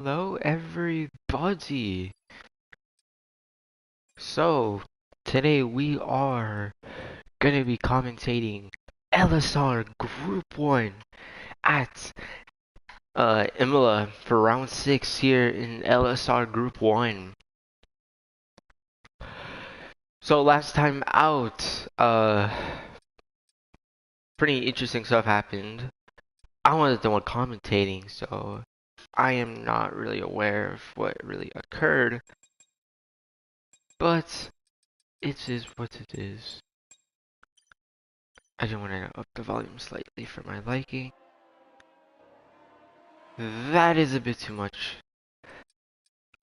Hello everybody. So today we are gonna be commentating LSR Group 1 at Imola for round 6 here in LSR Group 1. So last time out, pretty interesting stuff happened. I wasn't the one commentating, so I am not really aware of what really occurred, but it is what it is. I just want to up the volume slightly for my liking. That is a bit too much.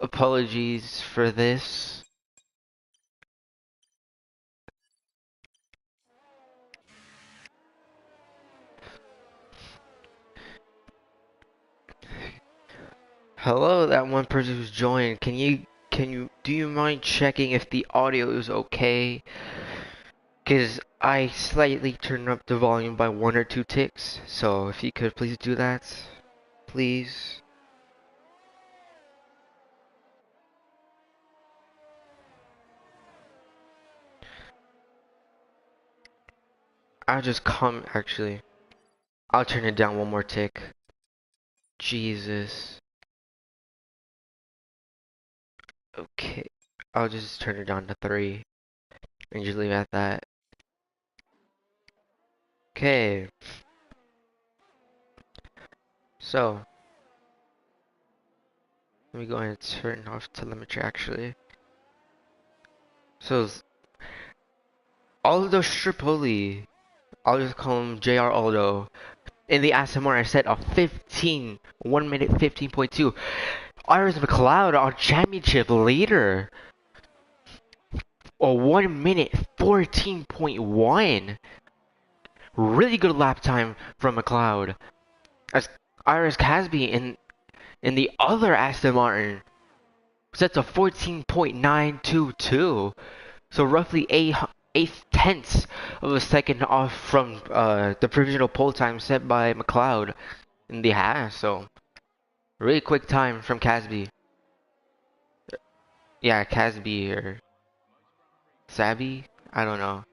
Apologies for this. Hello, that one person who's joined. Do you mind checking if the audio is okay? Because I slightly turned up the volume by 1 or 2 ticks. So if you could please do that, please. Actually, I'll turn it down 1 more tick. Jesus. Okay, I'll just turn it down to 3 and just leave it at that. Okay, so let me go ahead and turn off telemetry actually. So Aldo Stripoli, I'll just call him JR Aldo. In the ASMR I set a 1 minute 15.2. Iris McLeod, our championship leader, a 1 minute 14.1. Really good lap time from McLeod. As Iris Casby in the other Aston Martin sets a 14.922. So roughly 8/10 of a second off from the provisional pole time set by McLeod in the Haas. So really quick time from Casby. Yeah, Casby or Sabby? I don't know.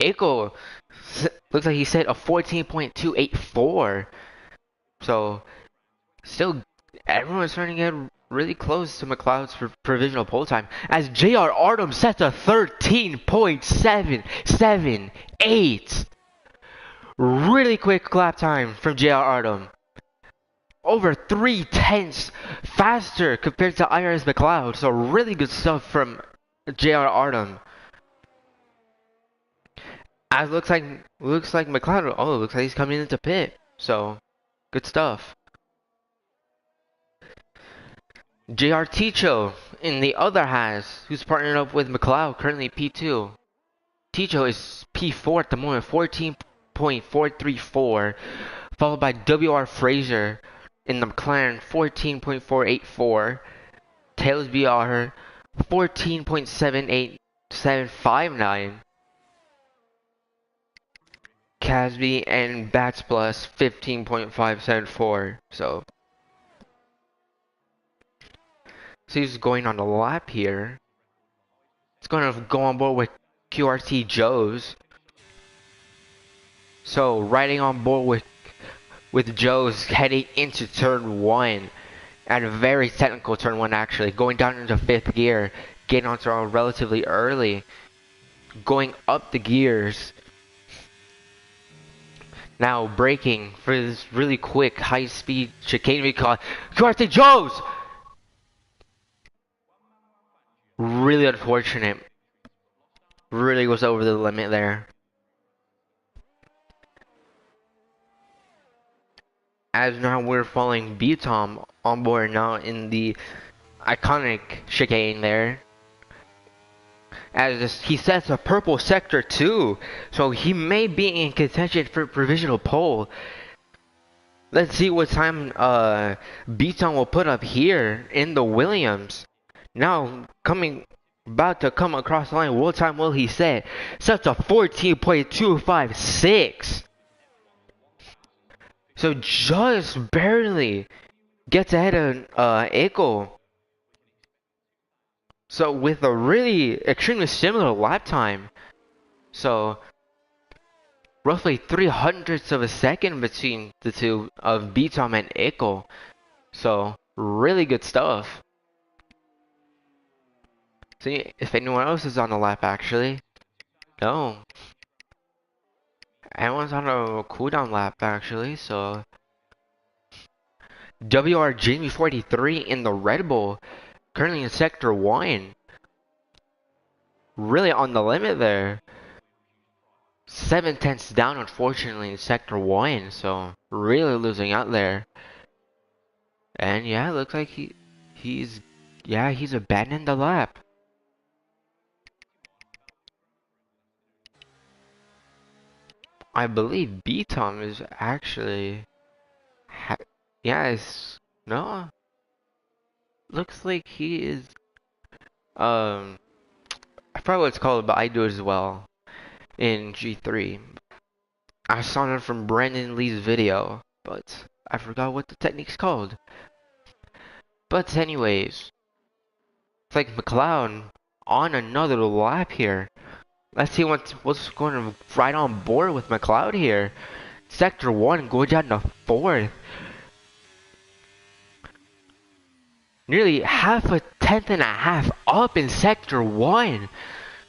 Aiko looks like he set a 14.284. So still, everyone's starting to get really close to McLeod's provisional pole time as JR Artem sets a 13.778. Really quick lap time from JR Artem. Over 3/10 faster compared to Iris McLeod. So really good stuff from JR Artem. As looks like McLeod. Oh, looks like he's coming into pit. So good stuff. JR Ticho in the other has, who's partnered up with McLeod, currently P2. Ticho is P4 at the moment, 14.434, followed by WR Fraser in the McLaren, 14.484. Tails BR, 14.78759. Casby and Bats Plus, 15.574. So he's going on the lap here. It's going to go on board with QRT Joe's. So riding on board with Joe's heading into turn 1. At a very technical turn 1 actually. Going down into 5th gear. Getting onto our relatively early. Going up the gears. Now braking for this really quick high speed chicane we call QRT Joe's! Really unfortunate. Really was over the limit there. As now we're following B-Tom on board now in the iconic chicane there. As he sets a purple sector too, so he may be in contention for provisional pole. Let's see what time B-Tom will put up here in the Williams. Now about to come across the line. What time will he set? Sets a 14.256. So just barely gets ahead of Eiko. So with a really extremely similar lap time. So roughly 300ths of a second between the two of Beatom and Eiko. So really good stuff. See if anyone else is on the lap actually. No. Everyone's on a cooldown lap actually, so WR Jamie 43 in the Red Bull, currently in sector 1. Really on the limit there. 7/10 down unfortunately in sector 1, so really losing out there. And yeah, it looks like he's abandoned the lap. I believe Beatom is actually yes, no. Looks like he is I forgot what it's called, but I do it as well in G3. I saw it from Brandon Lee's video, but I forgot what the technique's called. But anyways, it's like McLeod on another lap here. Let's see what's going right on board with McLeod here. Sector 1 going down to 4th. Nearly half a tenth and a half up in Sector 1.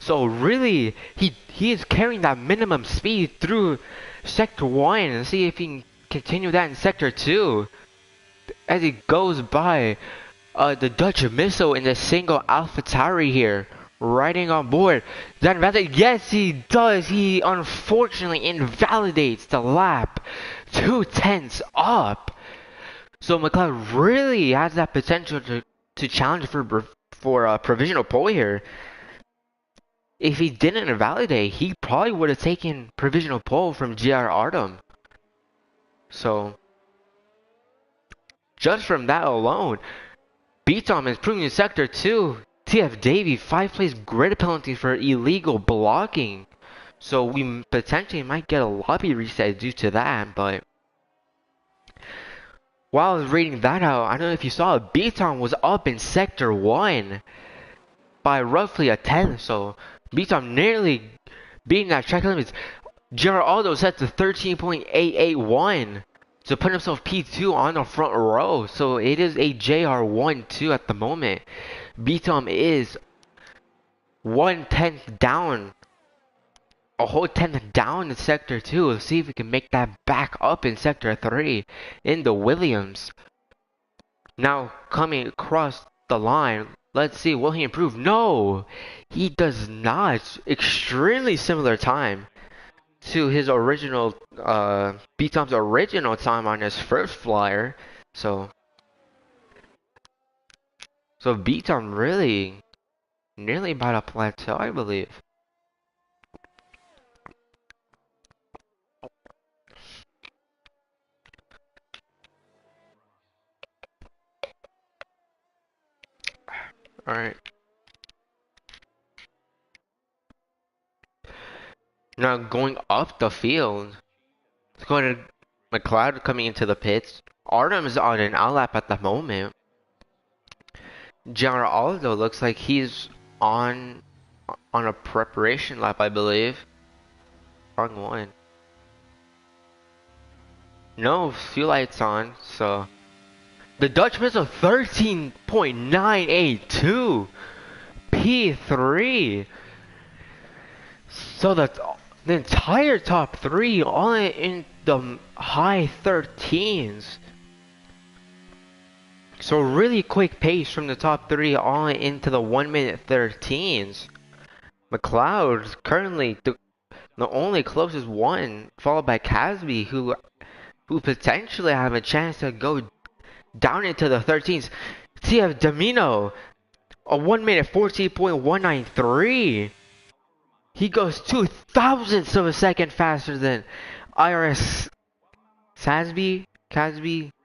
So really, he is carrying that minimum speed through Sector 1 and see if he can continue that in Sector 2. As he goes by the Dutch Missile in the single AlphaTauri here, riding on board. Yes, he does. He unfortunately invalidates the lap. 2/10 up. So McLeod really has that potential to challenge for provisional pole here. If he didn't invalidate, he probably would have taken provisional pole from GR Artem. So just from that alone, Beatom is proving in Sector 2. TF Davey 5 plays grid penalty for illegal blocking. So we potentially might get a lobby reset due to that, but while I was reading that out, I don't know if you saw it, Beatom was up in Sector 1 by roughly a tenth, so Beatom nearly beating that track limits. Geraldo set to 13.881 to put himself P2 on the front row, so it is a JR1-2 at the moment. Beatom is 1/10 down, a whole tenth down in Sector 2. Let's see if we can make that back up in Sector 3 in the Williams. Now coming across the line, let's see, will he improve? No, he does not. Extremely similar time to his original, Beatom's original time on his first flyer. So Beatom really nearly about a plateau, I believe. Alright. Now going up the field, it's going to McLeod coming into the pits. Artem is on an outlap at the moment. Geraldo looks like he's on a preparation lap, I believe. Wrong one. No fuel lights on, so the Dutch Missile 13.982 P3. So the entire top 3 all in the high 13s. So really quick pace from the top 3 all into the 1-minute 13s. McLeod currently the only closest one, followed by Casby, who potentially have a chance to go down into the 13s. TF Domino, a 1-minute 14.193. He goes 2 thousandths of a second faster than IRS Casby.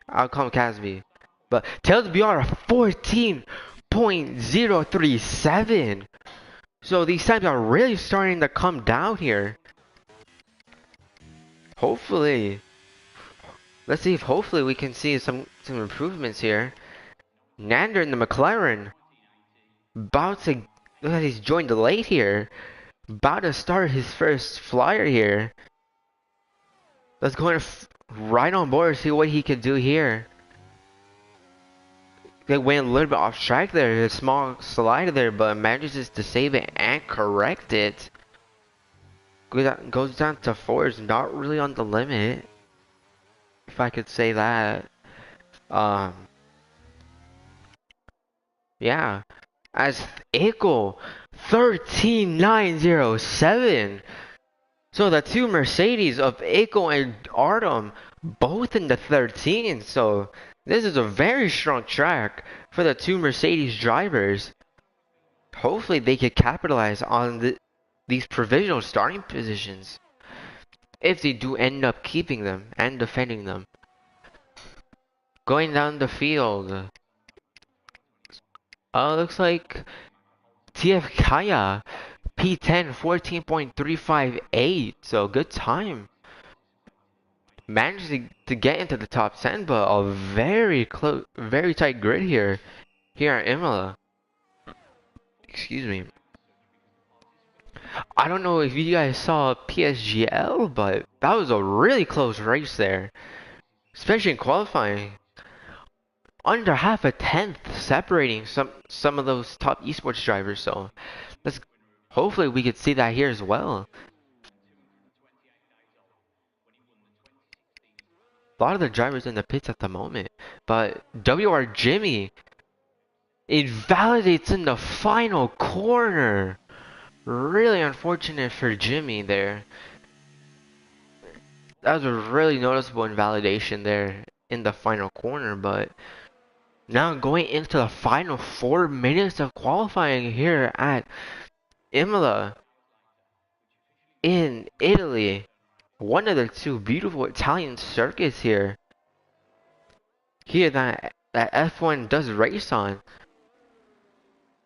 I'll call him Casby. But Tails BR 14.037. So these times are really starting to come down here. Hopefully Let's see if hopefully we can see some improvements here. Nander in the McLaren. About to, look like he's joined late here. About to start his first flyer here. Let's go right on board, see what he can do here. They went a little bit off track there, a small slide there, but manages to save it and correct it. Goes down to fours, not really on the limit, if I could say that. Um, yeah. As Ickle, 13907. So the two Mercedes of Ickle and Artem, both in the 13. So this is a very strong track for the two Mercedes drivers. Hopefully they could capitalize on these provisional starting positions, if they do end up keeping them and defending them. Going down the field. Looks like TF Kaya, P10, 14.358. So good time. Managed to get into the top 10, but a very close, very tight grid here at Imola. Excuse me. I don't know if you guys saw PSGL, but that was a really close race there, especially in qualifying. Under half a tenth separating some of those top esports drivers. So let's hopefully we could see that here as well. A lot of the drivers in the pits at the moment, but WR Jimmy, it validates in the final corner. Really unfortunate for Jimmy there. That was a really noticeable invalidation there in the final corner, but now going into the final 4 minutes of qualifying here at Imola in Italy. One of the two beautiful Italian circuits here. Here that F1 does race on.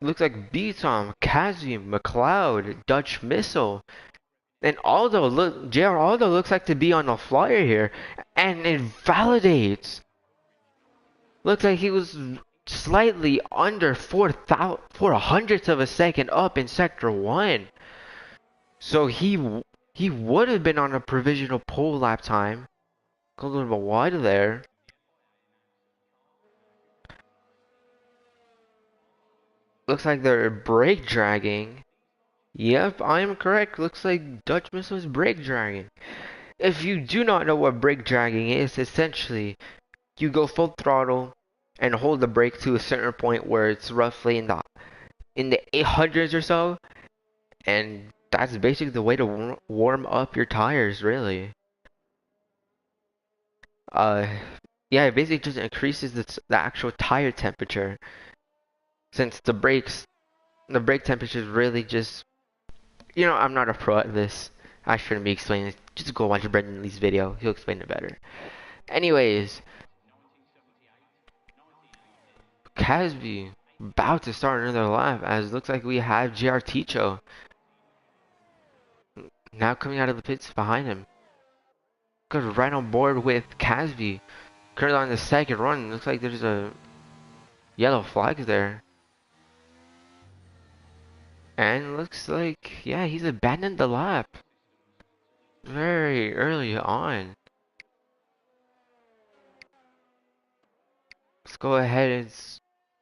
Looks like Beatom, Kazi, McLeod, Dutch Missile. And JR Aldo looks like to be on a flyer here. And it validates. Looks like he was slightly under 400ths of a second up in Sector 1. So he would have been on a provisional pole lap time. Go a little bit wide there. Looks like they're brake dragging. Yep, I am correct. Looks like Dutch Missile is brake dragging. If you do not know what brake dragging is, essentially, you go full throttle and hold the brake to a certain point where it's roughly in the 800s or so, and that's basically the way to warm up your tires, really. Yeah, it basically just increases the actual tire temperature, since the brake temperature is really just, I'm not a pro at this. I shouldn't be explaining this. Just go watch Brendan Lee's video. He'll explain it better. Anyways, Casby about to start another lap, as it looks like we have JR Ticho now coming out of the pits behind him. Goes right on board with Casby. Currently on the second run. Looks like there's a yellow flag there. And looks like, yeah, he's abandoned the lap very early on. Let's go ahead and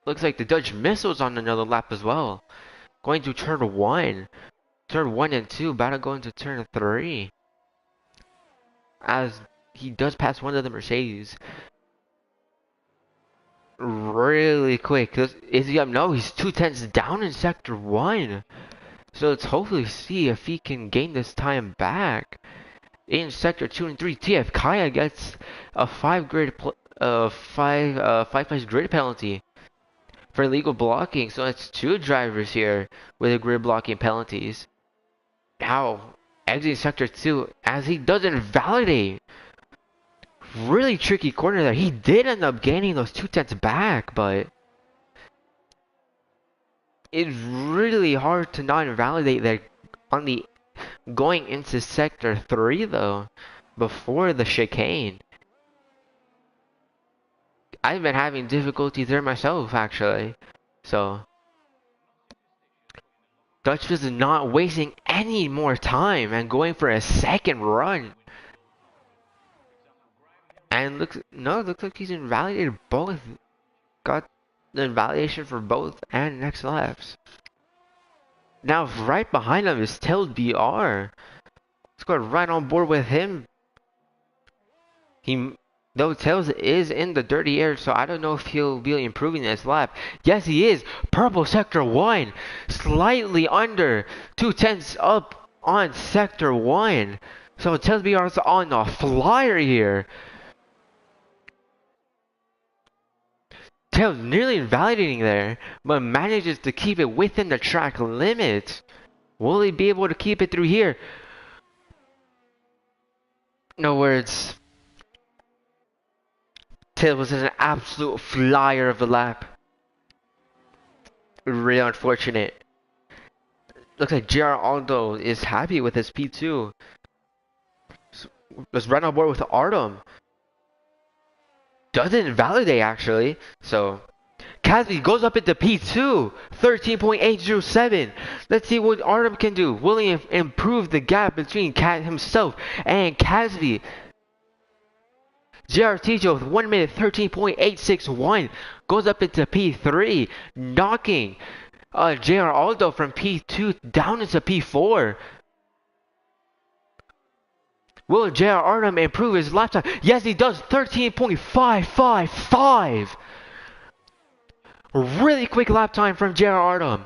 looks like the Dutch Missile's on another lap as well. Going to turn 1. Turn 1 and 2, about to go into turn 3. As he does pass one of the Mercedes. Really quick. Is he up? No, he's 2/10 down in Sector 1. So let's hopefully see if he can gain this time back. In Sector 2 and 3, TF Kaya gets a 5 place grid penalty for illegal blocking. So that's 2 drivers here with the grid blocking penalties. Now, exiting Sector 2 as he doesn't validate. Really tricky corner there. He did end up gaining those 2/10 back, but it's really hard to not invalidate that on the going into Sector 3 though, before the chicane. I've been having difficulties there myself, actually. So, Dutch is not wasting any more time and going for a second run. And looks like he's invalidated both. Got the invalidation for both and next laps. Now right behind him is Tails BR. Let's go right on board with him. Though Tails is in the dirty air, so I don't know if he'll be improving this lap. Yes, he is. Purple Sector 1. Slightly under. 2/10 up on Sector 1. So Tails BR is on the flyer here. Tails nearly invalidating there, but manages to keep it within the track limit. Will he be able to keep it through here? No words. Tails was an absolute flyer of the lap. Really unfortunate. Looks like JR Aldo is happy with his P2. So let's run on board with Artem. Doesn't invalidate actually. So Casby goes up into P2, 13.807. Let's see what Artem can do. Will he improve the gap between himself and Casby? JR Tijo with 1 minute 13.861 goes up into P3, knocking JR Aldo from P2 down into P4. Will JR Artem improve his lap time? Yes, he does. 13.555. Really quick lap time from JR Artem.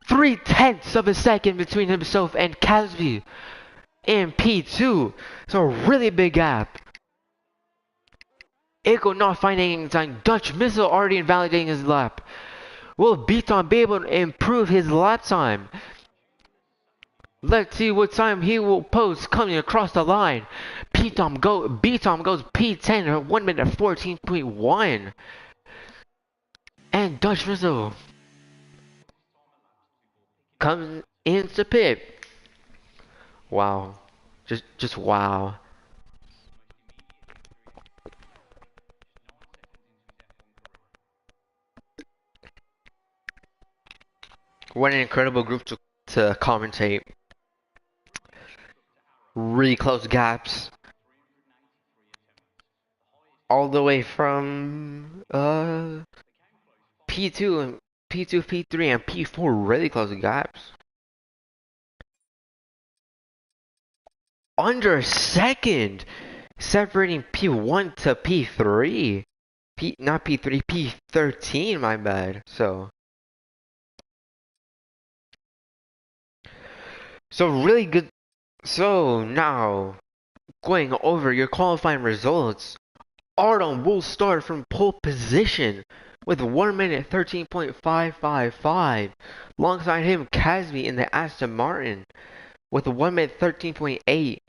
3/10 of a second between himself and Casby in P2. So a really big gap. Echo not finding any time. Dutch Missile already invalidating his lap. Will Beaton be able to improve his lap time? Let's see what time he will post coming across the line. Beaton goes P10 at 1 minute 14.1. And Dutch Missile comes into pit. Wow. Just wow. What an incredible group to commentate. Really close gaps. All the way from P2 and P2, P3 and P4 really close gaps. Under a second separating P1 to P3. Not P3, P13, my bad. So really good. So now going over your qualifying results. Artem will start from pole position with 1 minute 13.555. Alongside him, Casby in the Aston Martin with 1 minute 13.8.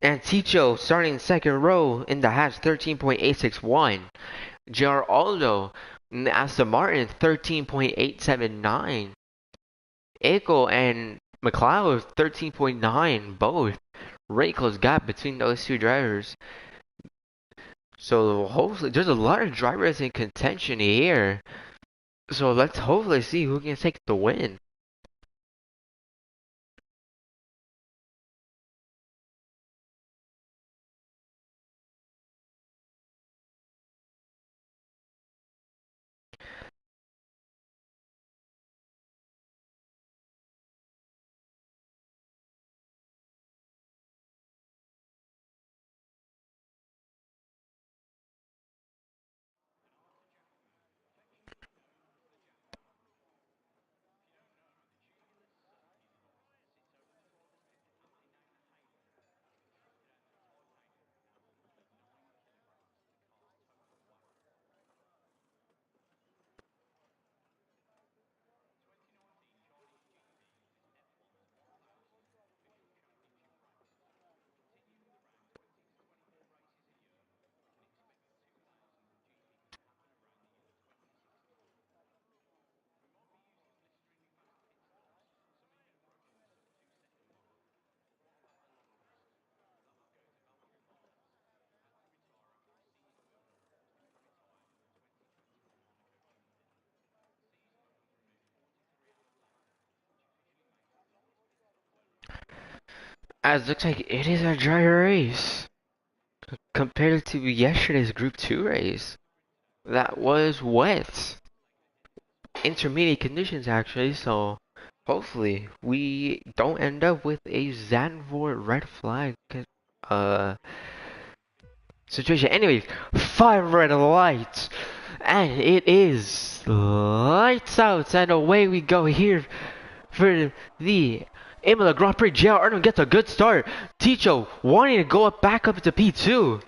And Ticho starting second row in the hatch 13.861. JR Aldo in the Aston Martin 13.879. Echo and McLeod 13.9 both. Really close gap between those two drivers. So hopefully there's a lot of drivers in contention here. So let's hopefully see who can take the win. As looks like it is a dry race compared to yesterday's Group 2 race. That was wet. Intermediate conditions actually, so hopefully we don't end up with a Zanvor red flag uh situation. Anyways, 5 red lights, and it is lights out, and away we go here for the Imola Grand Prix. JR Arnold gets a good start. Ticho wanting to go back up to P2.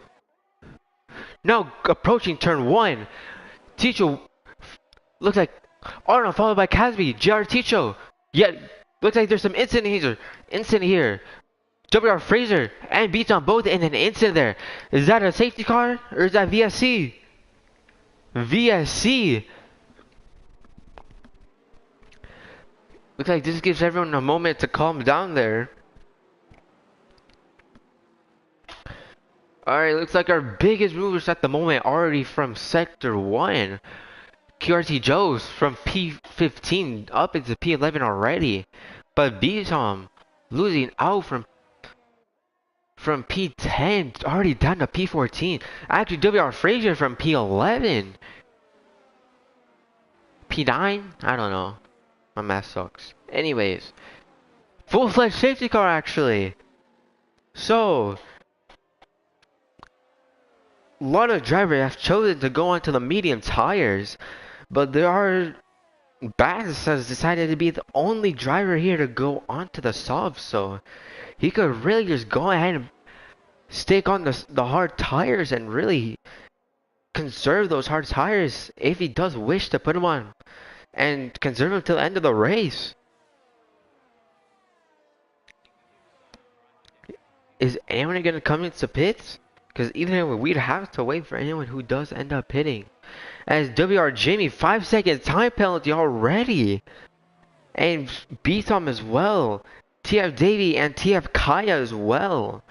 Now approaching turn 1. Ticho looks like Arnold followed by Casby. JR Ticho. Yet looks like there's some incident here. WR Fraser and beats on both in an instant there. Is that a safety car or is that VSC? VSC. Looks like this gives everyone a moment to calm down there. Alright, looks like our biggest movers at the moment already from Sector 1. QRT Joe's from P15 up into P11 already. But Btom losing out from P10 already down to P14. Actually, WR Fraser from P11. P9? I don't know. My math sucks. Anyways, full-fledged safety car actually. So, a lot of drivers have chosen to go onto the medium tires, but there are Bass has decided to be the only driver here to go onto the soft, so he could really just go ahead and stick on the hard tires and really conserve those hard tires if he does wish to put them on and conserve them till the end of the race. Is anyone gonna come into pits? Because either way, we'd have to wait for anyone who does end up pitting. As WR Jamie, 5-second time penalty already. And Btom as well. TF Davey and TF Kaya as well.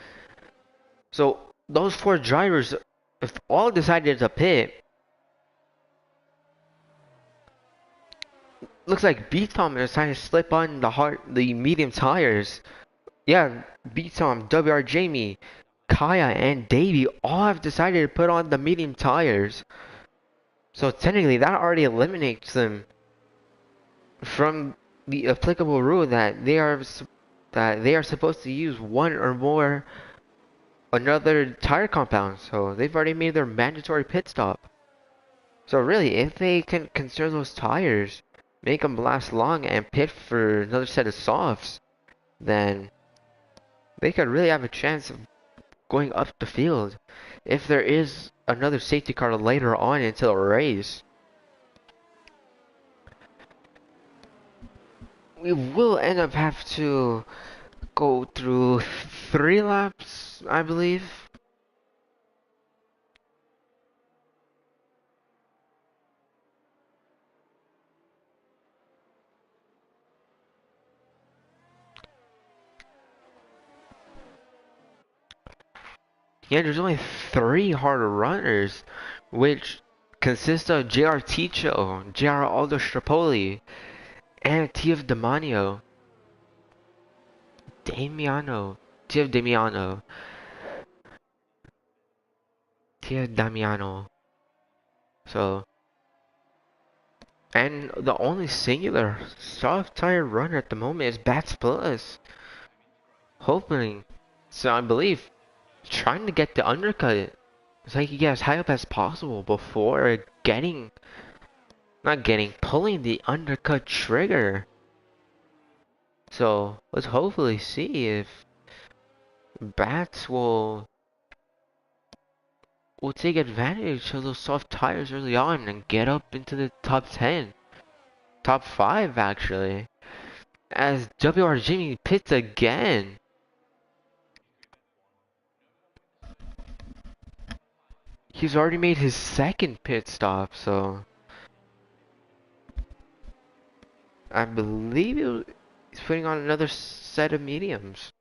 So those 4 drivers, if all decided to pit, looks like Btom is trying to slip on the medium tires. Yeah, Btom, WR Jamie, Kaya, and Davey all have decided to put on the medium tires. So technically that already eliminates them from the applicable rule that they are supposed to use one or more another tire compound. So they've already made their mandatory pit stop. So really, if they can conserve those tires, make them last long and pit for another set of softs, then they could really have a chance of going up the field if there is another safety car later on into the race. We will end up have to go through 3 laps, I believe. Yeah, there's only 3 hard runners, which consist of JR Ticho, JR Aldo Strapoli, and TF Damiano. TF Damiano. So, and the only singular soft tire runner at the moment is Bats Plus. Hoping, so I believe, trying to get the undercut so he can get as high up as possible before pulling the undercut trigger. So let's hopefully see if Bats will take advantage of those soft tires early on and get up into the top 10, top 5 actually. As WR Jimmy pits again. He's already made his 2nd pit stop, so I believe he's putting on another set of mediums.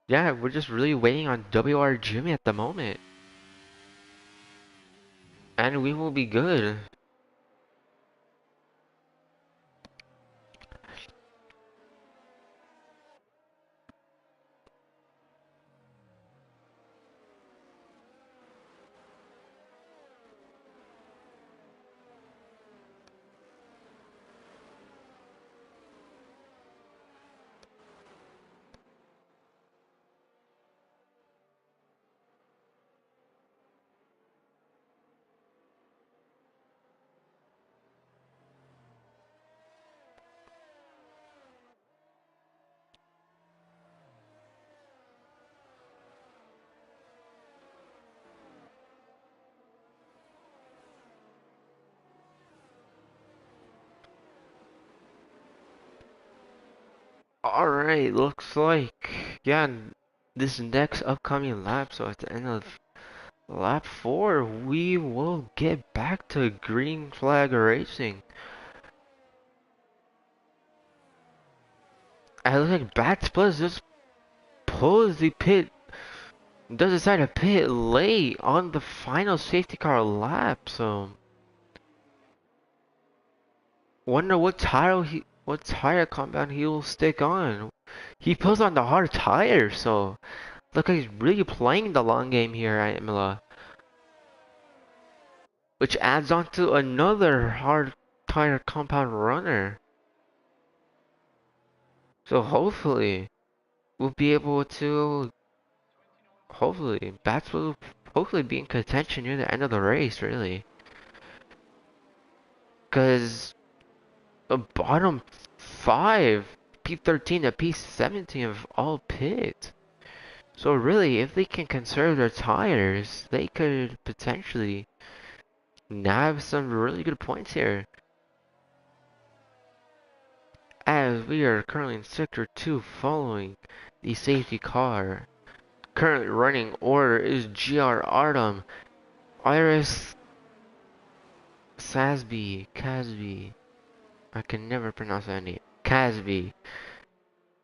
Yeah, we're just really waiting on WR Jimmy at the moment. And we will be good. Alright, looks like, yeah, this next upcoming lap, so at the end of lap 4, we will get back to green flag racing. And it looks like Bats Plus just pulls the pit, does decide to pit late on the final safety car lap, so wonder what tire compound he will stick on. He pulls on the hard tire, so look like he's really playing the long game here at Imola. Which adds on to another hard tire compound runner. So hopefully we'll be able to Bats will hopefully be in contention near the end of the race, really. Cause the bottom 5, P13 to P17 of all pit. So really, if they can conserve their tires, they could potentially nab some really good points here. As we are currently in Sector 2 following the safety car. Current running order is GR Artem, Iris Casby. I can never pronounce that name. Casby.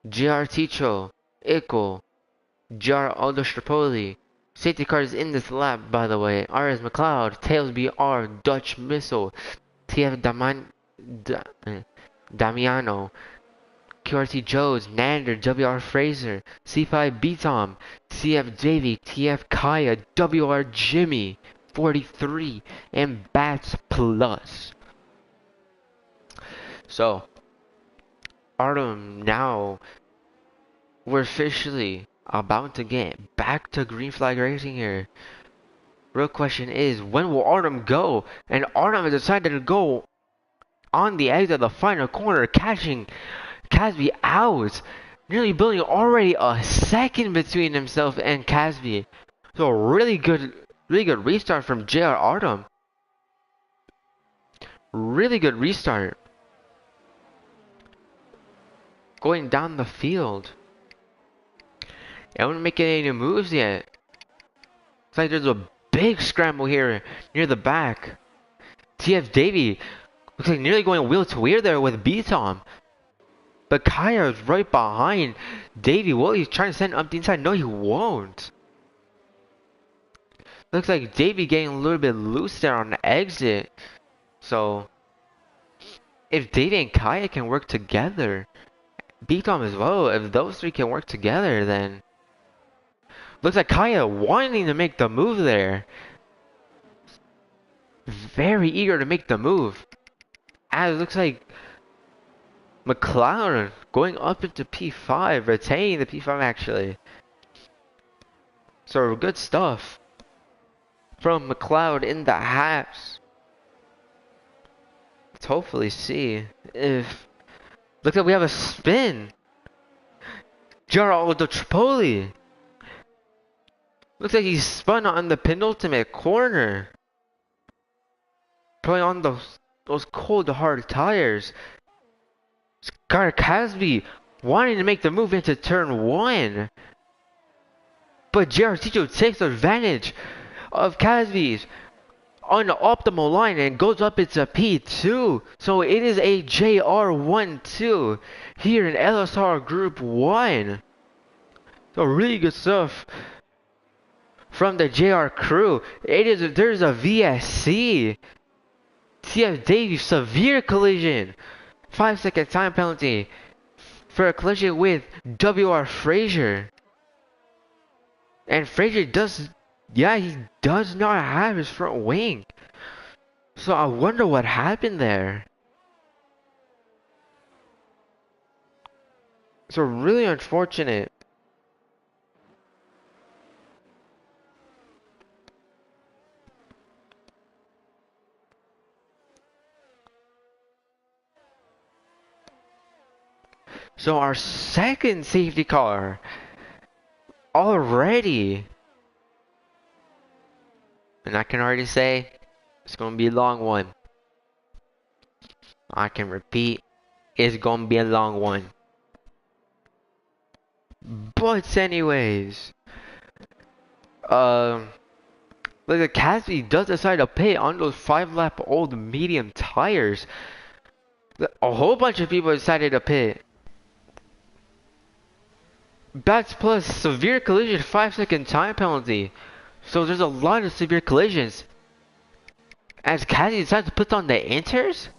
GR Ticho, Ickle, GR Aldo Strapoli. Safety car is in this lap, by the way. RS McLeod, Tails BR, Dutch Missile, TF Damiano, QRT Joes, Nander, WR Fraser, C5 Beatom, CF Davy, TF Kaya, WR Jimmy, 43, and Bats Plus. So, Artem, now we're officially about to get back to green flag racing here. Real question is, when will Artem go? And Artem has decided to go on the exit of the final corner, catching Casby out, nearly building already a second between himself and Casby. So really good restart from JR Artem. Really good restart. Going down the field. I haven't making any moves yet. It's like there's a big scramble here near the back. TF Davy looks like nearly going wheel to wheel there with B-Tom. But Kaya is right behind Davy. Will he's trying to send up the inside? No, he won't. Looks like Davy getting a little bit loose there on the exit. So, if Davy and Kaya can work together, B-Tom as well, if those three can work together, then looks like Kaya wanting to make the move there. Very eager to make the move. As it looks like McLaren going up into P5, retaining the P5 actually. So good stuff from McLeod in the halves. Let's hopefully see if... Looks like we have a spin. Geraldo Tripoli. Looks like he's spun on the penultimate corner. Probably on those cold hard tires. Scar Casby wanting to make the move into turn 1. But JR Ticho takes advantage of Casby's unoptimal line and goes up into P2. So it is a JR1-2 here in LSR Group 1. So really good stuff from the JR crew. There's a VSC. TF Davies severe collision. 5-second time penalty for a collision with WR Fraser. And Fraser he does not have his front wing. So I wonder what happened there. So really unfortunate. So our second safety car already. And I can already say it's going to be a long one. I can repeat, it's going to be a long one. But anyways, um, like the Casby does decide to pit on those 5-lap old medium tires. A whole bunch of people decided to pit. Bats plus severe collision 5-second time penalty. So there's a lot of severe collisions. As Casby decides to put on the inters,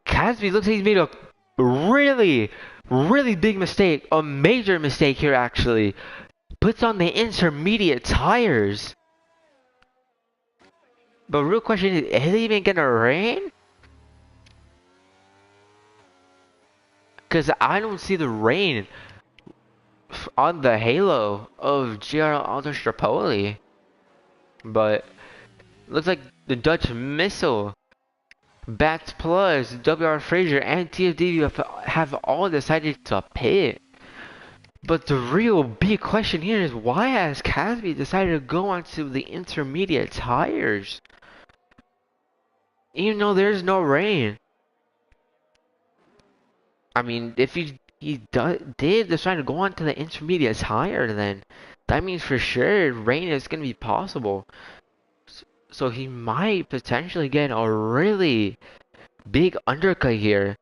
Casby looks like he's made a really, really big mistake. A major mistake here actually. Puts on the intermediate tires. But real question is it even gonna rain? Because I don't see the rain on the halo of Giro Autostropoli. But looks like the Dutch Missile, Bats Plus, WR Fraser, and TFDV have all decided to pit. But the real big question here is why has Casby decided to go onto the intermediate tires? Even though there's no rain. I mean, if did decide to go onto the intermediate tire, then that means for sure rain is going to be possible. So he might potentially get a really big undercut here.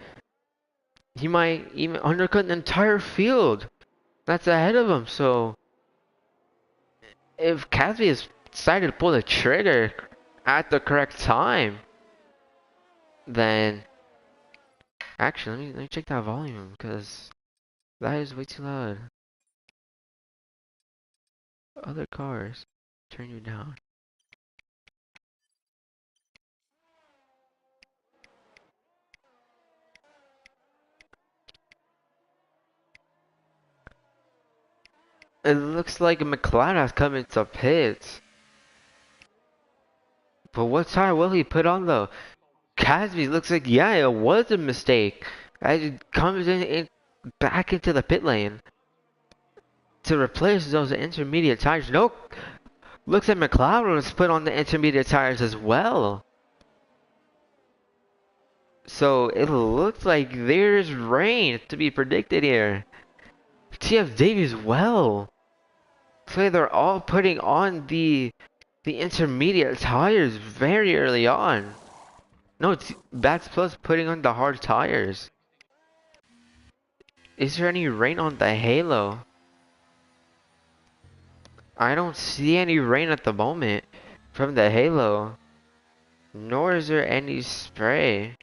He might even undercut the entire field that's ahead of him. So if Casby has decided to pull the trigger at the correct time, then actually let me check that volume because that is way too loud. Other cars, turn you down. It looks like McLaren has come into pits. But what tire will he put on though? Casby looks like, yeah, it was a mistake. As it comes in back into the pit lane to replace those intermediate tires. No, looks like McLaren was put on the intermediate tires as well. So it looks like there's rain to be predicted here. TF Davies well. So they're all putting on the intermediate tires very early on. No, it's Bats Plus putting on the hard tires. Is there any rain on the halo? I don't see any rain at the moment from the halo. Nor is there any spray.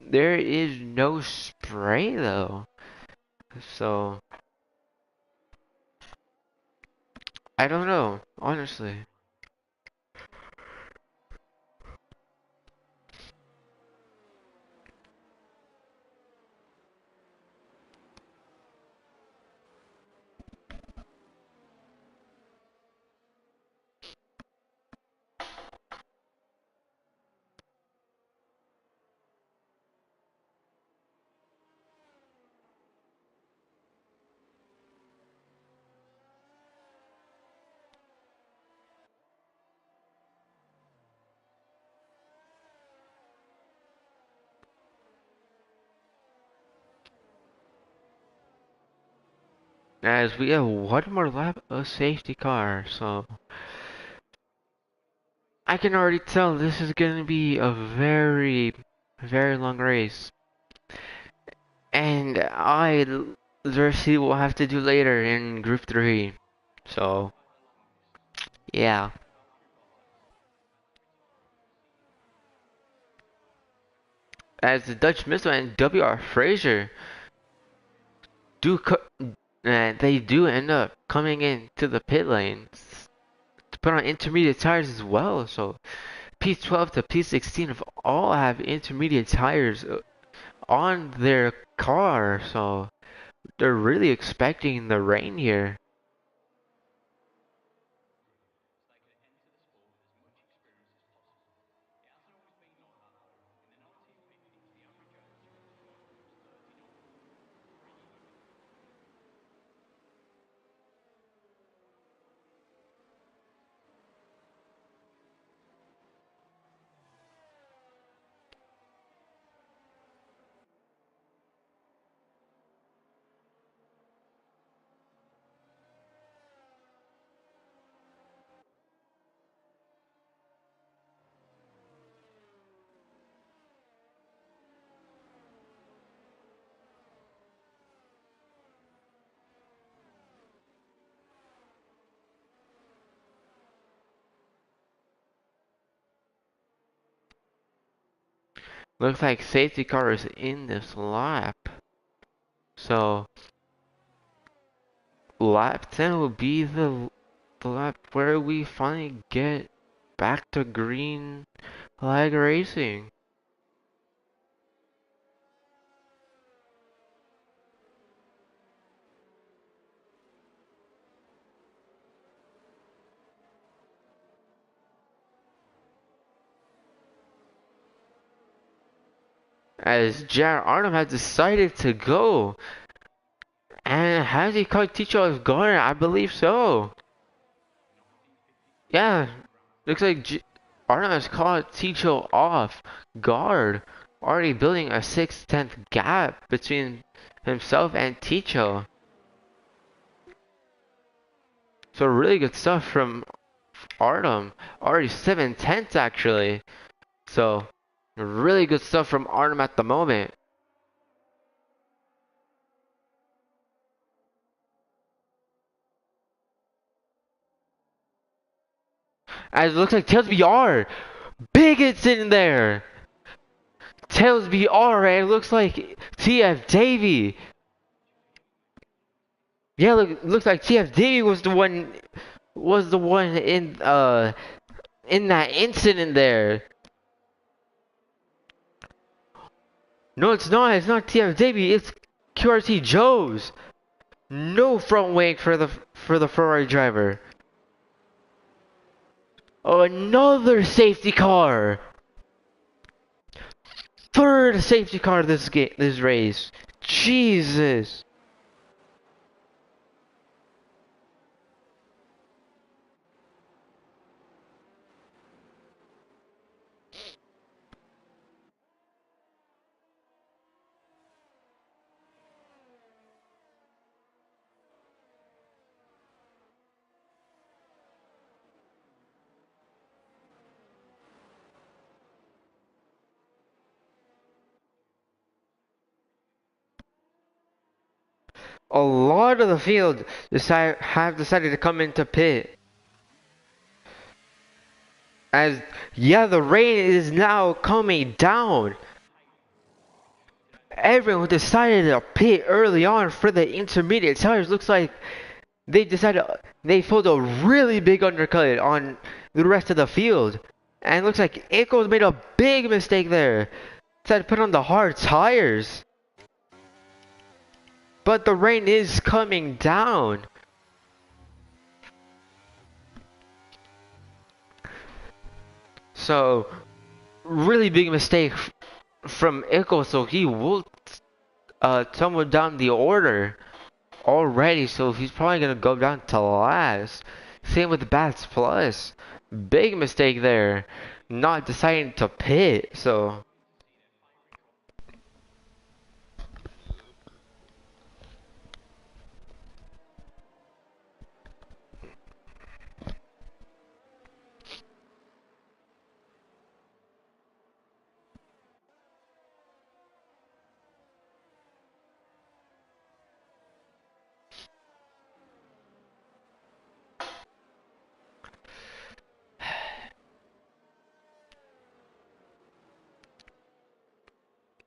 There is no spray though. So I don't know, honestly. As we have one more lap of safety car, so I can already tell this is gonna be a very, very long race. And let's see what we'll have to do later in Group 3. So, yeah. As the Dutch Missile and WR Fraser do they do end up coming into the pit lanes to put on intermediate tires as well. So P12 to P16 have all have intermediate tires on their car. So they're really expecting the rain here. Looks like safety car is in this lap. So lap 10 will be the lap where we finally get back to green flag racing. As Jared Arnold has decided to go. And has he caught Ticho off guard? I believe so. Yeah, looks like Arnold has caught Ticho off guard. Already building a 6/10 gap between himself and Ticho. So really good stuff from Artem. Already 7/10 actually. So really good stuff from Artem at the moment. As it looks like Tails BR. Bigots in there. Tails BR, and it looks like TF Davy. Yeah, looks like TF Davy was the one in that incident there. No, it's not. It's not TF Davy. It's QRT Joe's. No front wing for the Ferrari driver. Oh, another safety car. Third safety car this race. Jesus. A lot of the field have decided to come into pit. As, yeah, the rain is now coming down. Everyone decided to pit early on for the intermediate tires. Looks like they decided they pulled a really big undercut on the rest of the field. And it looks like Echo's made a big mistake there. Decided to put on the hard tires. But the rain is coming down. So, really big mistake from Echo. So he will tumble down the order already. So he's probably going to go down to last. Same with Bats Plus. Big mistake there. Not deciding to pit. So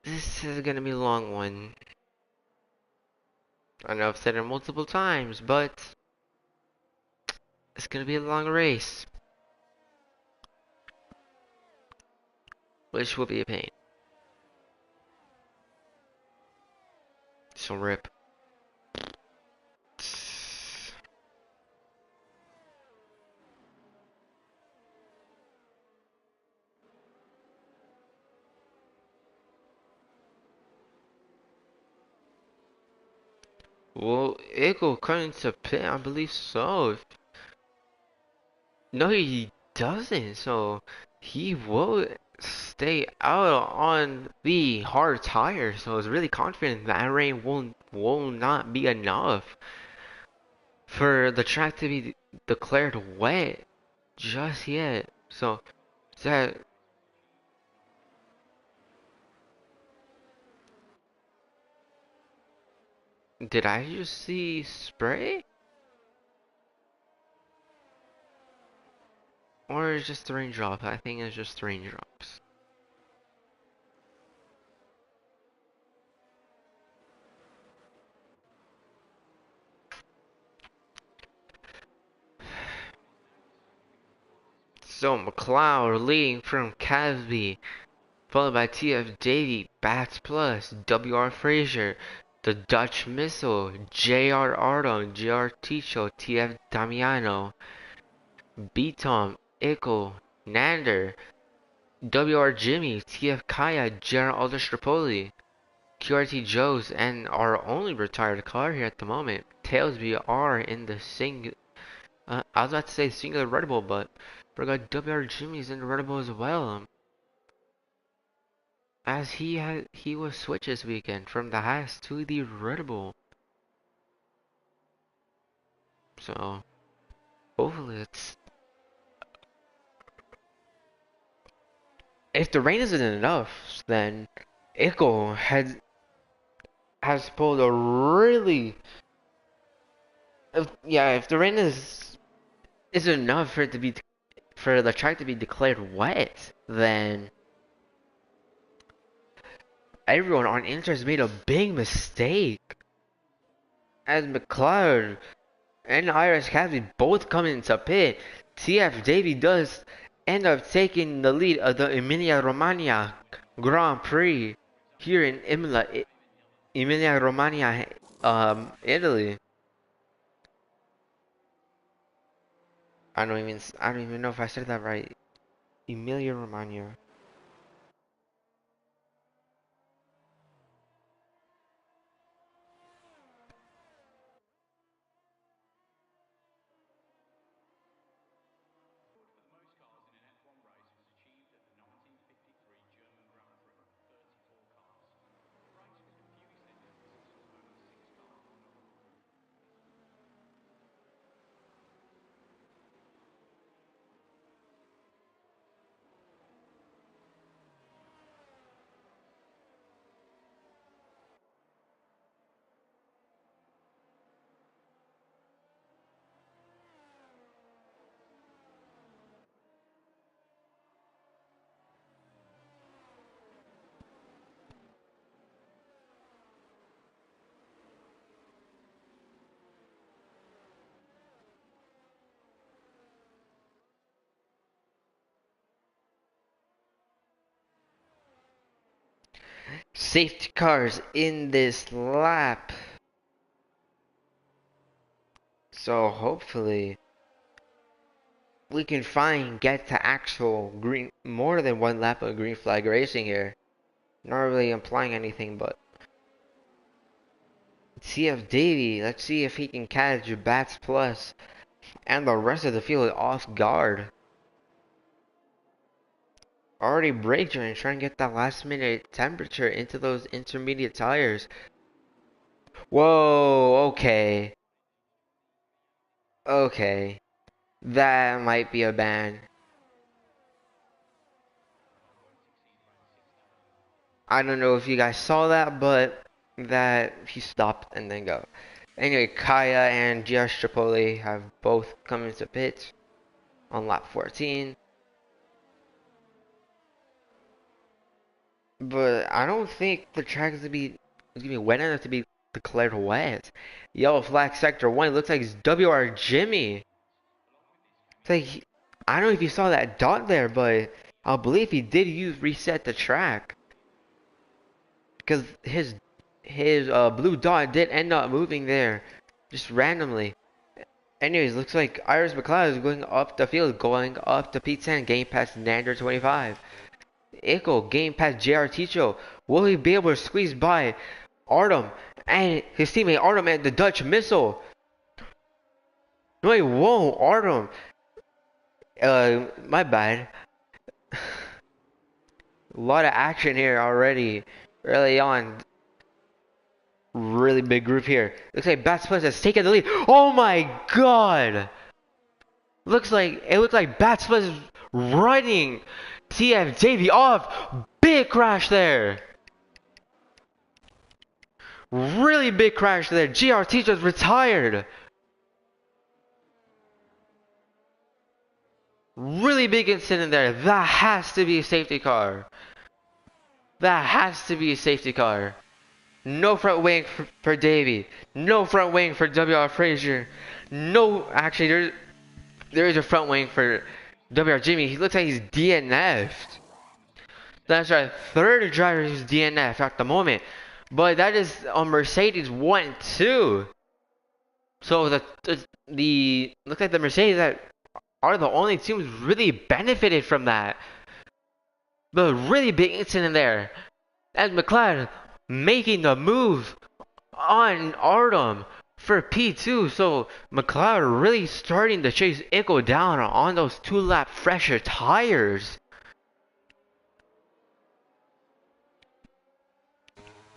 this is gonna be a long one. I know I've said it multiple times, but it's gonna be a long race, which will be a pain. So rip. Well, Eagle coming to pit, I believe so. No, he doesn't. So he will stay out on the hard tire. So I was really confident that rain will not be enough for the track to be declared wet just yet. So that did I just see spray? Or is just the raindrop? I think it's just raindrops. So McLeod leading from Casby, followed by TF Davy, Bats Plus, WR Frazier, the Dutch Missile, JR Artem, JR Ticho, TF Damiano, B-Tom, Ickle, Nander, WR Jimmy, TF Kaya, JR Alderstrapoli, QRT Joes, and our only retired car here at the moment, Tailsby are in the I was about to say singular Red Bull, but we got WR Jimmy's in the Red Bull as well. As he was switched this weekend from the Haas to the Red Bull. So hopefully it's, if the rain isn't enough, then Ickle has pulled a really, if the rain isn't enough for it to be, for the track to be declared wet, then everyone on Interest made a big mistake. As McLeod and Iris Cassidy both come into pit, TF Davy does end up taking the lead of the Emilia Romagna Grand Prix here in Imola, Emilia Romagna, Italy. I don't even know if I said that right. Emilia Romagna. Safety cars in this lap. So hopefully we can get to actual green, more than one lap of green flag racing here. Not really implying anything, but TF Davy, let's see if he can catch Bats Plus and the rest of the field off guard. Already braked and trying to get that last minute temperature into those intermediate tires. Whoa, okay. Okay. That might be a ban. I don't know if you guys saw that, but that he stopped and then go. Anyway, Kaya and Josh Tripoli have both come into pits on lap 14. But I don't think the track is gonna be wet enough to be declared wet. Yellow flag sector 1 looks like it's WR Jimmy. It's like I don't know if you saw that dot there, but I believe he did reset the track. Because his blue dot did end up moving there, just randomly. Anyways, looks like Iris McLeod is going up the field, going up to P10, getting past Nander 25. Ickle getting past JR Ticho. Will he be able to squeeze by Artem and his teammate Artem and the Dutch Missile? No, he won't. Artem. My bad. A lot of action here already, early on. Really big group here. Looks like Bats Plus has taken the lead. Oh my god! It looks like Bats Plus is running TF Davy off. Big crash there. Really big crash there. GRT just retired. Really big incident there. That has to be a safety car. That has to be a safety car. No front wing for Davy. No front wing for WR Frazier. No, actually, there is a front wing for WR Jimmy, he looks like he's DNF'd. That's our third driver who's DNF at the moment. But that is on Mercedes 1-2. So the looks like the Mercedes that are the only team who's really benefited from that. The really big incident there. As McLaren making the move on Artem for P2. So McLaren really starting to chase Ico down on those 2-lap fresher tires.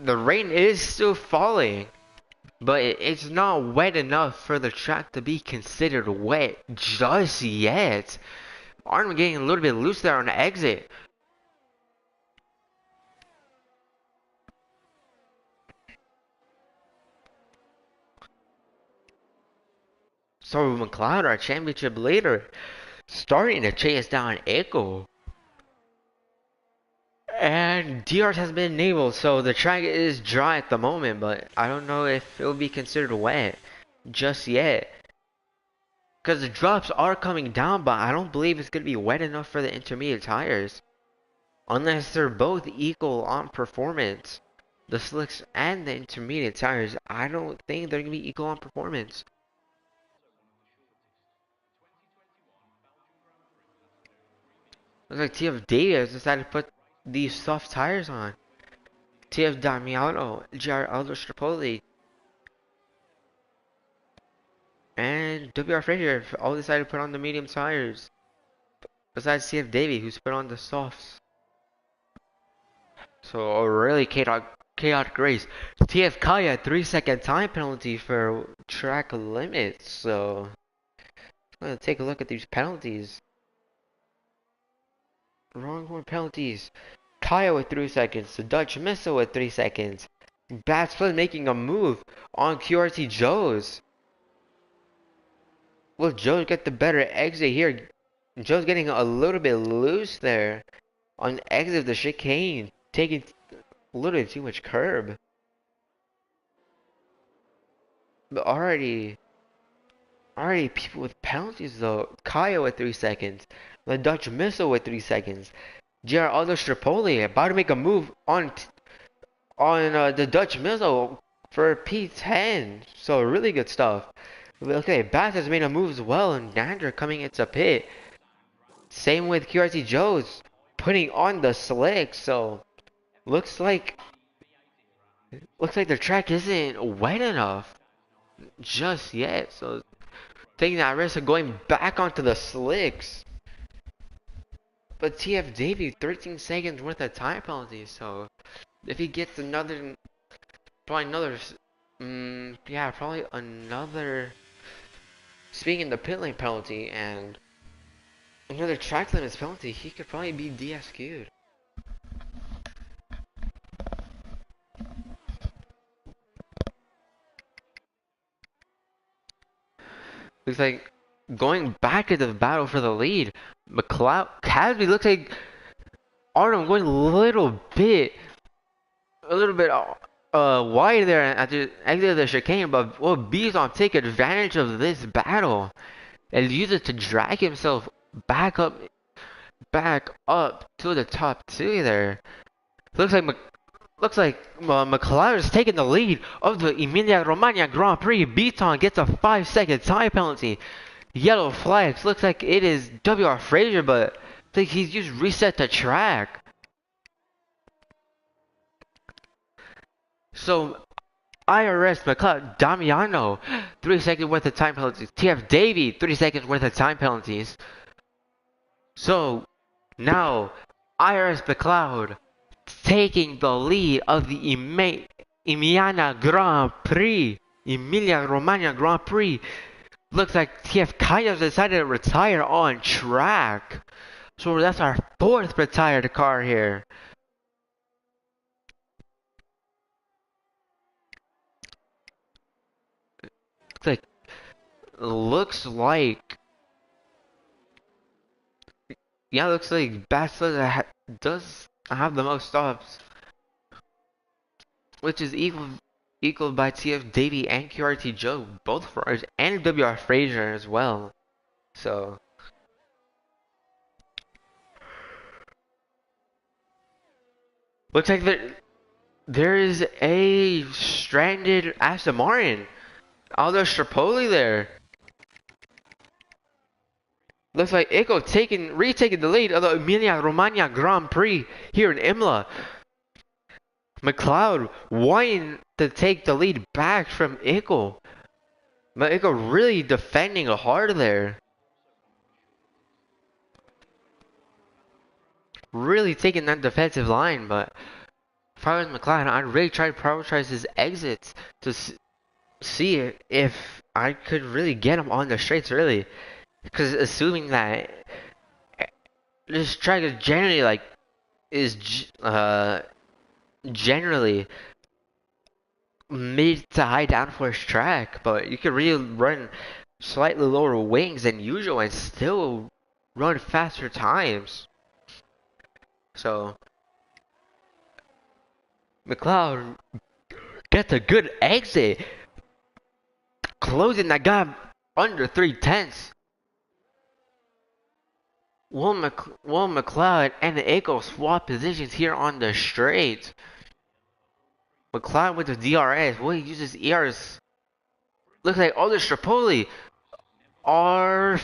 The rain is still falling, but it's not wet enough for the track to be considered wet just yet. Artem getting a little bit loose there on the exit. So McLeod, our championship leader, starting to chase down Ico. And DRS has been enabled, so the track is dry at the moment, but I don't know if it will be considered wet just yet. Because the drops are coming down, but I don't believe it's going to be wet enough for the intermediate tires. Unless they're both equal on performance. The slicks and the intermediate tires, I don't think they're going to be equal on performance. Looks like TF Davis decided to put these soft tires on. TF Damiano, GR Aldo Strapoli, and WR Frazier all decided to put on the medium tires. Besides TF Davey, who's put on the softs. So a really chaotic race. TF Kaya, 3-second time penalty for track limits. So I'm gonna take a look at these penalties. Wrong one penalties. Kaya with 3 seconds. The Dutch Missile with 3 seconds. Bad split making a move on QRT Joe's. Will Joe get the better exit here? Joe's getting a little bit loose there on the exit of the chicane, taking a little bit too much curb. But already people with penalties though. Kaya with 3 seconds. The Dutch Missile with 3 seconds. JR Aldo Strapoli about to make a move on the Dutch Missile for P10. So really good stuff. Okay, Bass has made a move as well, and Nander coming into pit. Same with QRT Joe's putting on the slick. So looks like the track isn't wet enough just yet. So taking that risk of going back onto the slicks. But TF Davey, 13 seconds worth of time penalty. So if he gets probably another speaking the pit lane penalty and another track limits penalty, he could probably be DSQ'd. Looks like going back into the battle for the lead. McLeod Casby looks like Artem going a little bit wide there at the exit of the chicane, but will Bison take advantage of this battle and use it to drag himself back up to the top two there. Looks like McLaren is taking the lead of the Emilia Romagna Grand Prix. Beaton gets a 5-second time penalty. Yellow flags. Looks like it is WR Frazier, but I think he's just reset the track. So IRS McLeod Damiano, 3 seconds worth of time penalties. TF Davey, 3 seconds worth of time penalties. So now IRS McLeod taking the lead of the Emilia Grand Prix. Emilia Romagna Grand Prix. Looks like TF kind of decided to retire on track. So that's our 4th retired car here. Looks like Bachelor does have the most stops, which is equal by TF Davey and QRT Joe, both for us, and WR Frazier as well. So Looks like there is a stranded Aston Martin. Aldo Strapoli there. Looks like Ico retaking the lead of the Emilia Romagna Grand Prix here in Imola. McLeod wanting to take the lead back from Ico. But Ico really defending hard there. Really taking that defensive line, but if I was McLeod, I'd really try to prioritize his exits to see if I could really get him on the straights early. Because assuming that this track is generally like generally mid to high downforce track, but you can really run slightly lower wings than usual and still run faster times. So McLeod gets a good exit, closing that gap under 3/10. Will McLeod and Echo swap positions here on the straight. McLeod with the DRS. Will he use his ERs? Looks like Aldo Strapoli are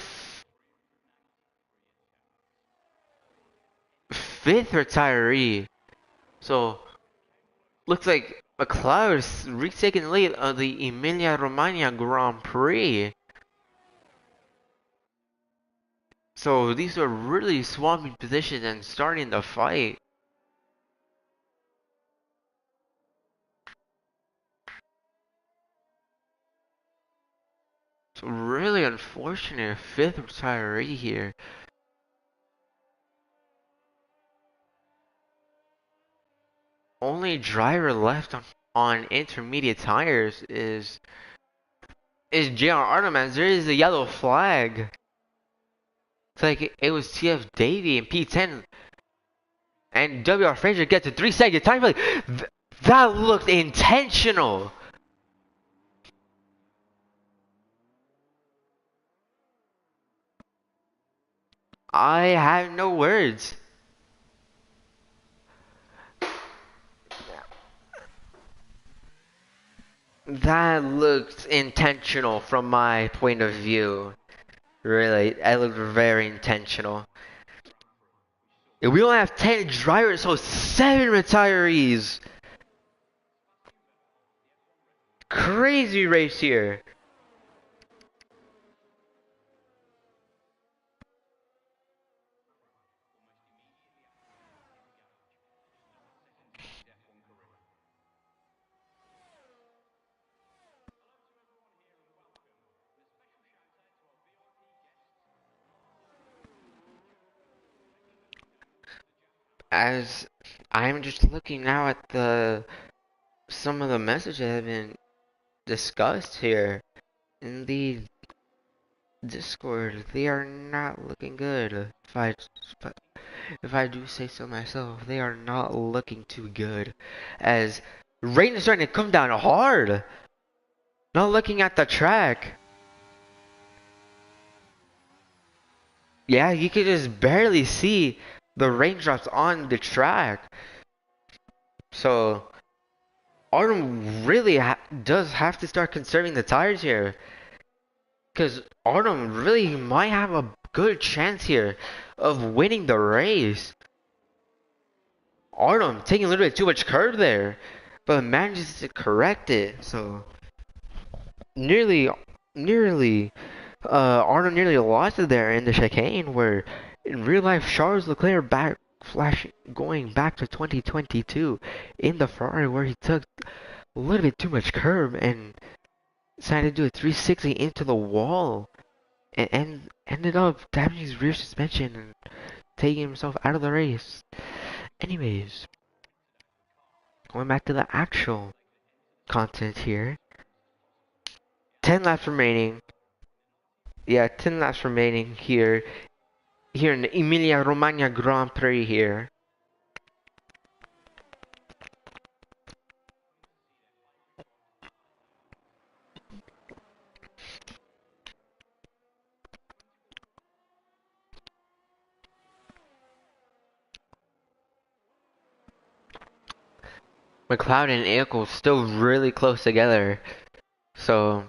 fifth retiree. So looks like McLeod is retaking the lead of the Emilia Romagna Grand Prix. So these are really swapping positions and starting the fight. It's really unfortunate fifth retiree here. Only driver left on intermediate tires is JR Artem, as there is a yellow flag. It's like it was TF Davey and P10 and WR Fraser gets a 3-second time. Like that looked intentional. I have no words. That looked intentional from my point of view. Really, that looked very intentional. We only have 10 drivers, so 7 retirees. Crazy race here. As I'm just looking now at some of the messages that have been discussed here in the Discord, they are not looking good. If I do say so myself, they are not looking too good. As rain is starting to come down hard. Not looking at the track. Yeah, you could just barely see the raindrops on the track. So Artem really does have to start conserving the tires here. Because Artem really might have a good chance here of winning the race. Artem taking a little bit too much curve there, but manages to correct it. So nearly, Artem nearly lost it there in the chicane, where in real life Charles Leclerc going back to 2022 in the Ferrari, where he took a little bit too much curve and decided to do a 360 into the wall and ended up damaging his rear suspension and taking himself out of the race. Anyways, going back to the actual content here. 10 laps remaining. Yeah, 10 laps remaining here in the Emilia Romagna Grand Prix here. McLeod and Eccles still really close together. So